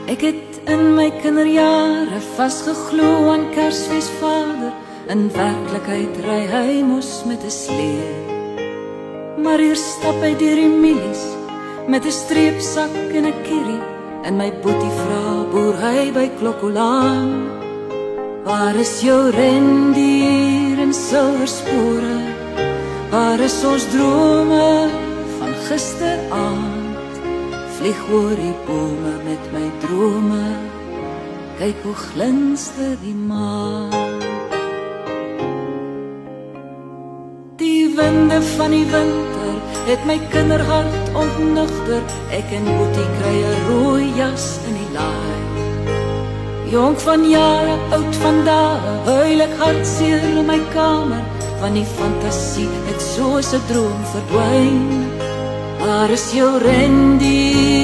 Ek het in my kinderjare vasgeglo aan Kersfeesvader. In werklikheid ry hy mos met 'n slee. Maar hier stap hy deur die milies met 'n streepsak en 'n kierie. En my boetie vra, boer hy by Klokkolaan? Waar is jou rendier en silverspore? Waar is ons drome van gisteraand? Vlieg oor die bome met my drome, kyk hoe glinster die maan. Die winde van die winter het my kinderhart ontnugter. Ek en boetie kry 'n rooi jas in die laai. Jong van jare, oud van dae, huil ek hartseer in my kamer, want die fantasie het soos 'n droom verdwyn. Waar is jou rendier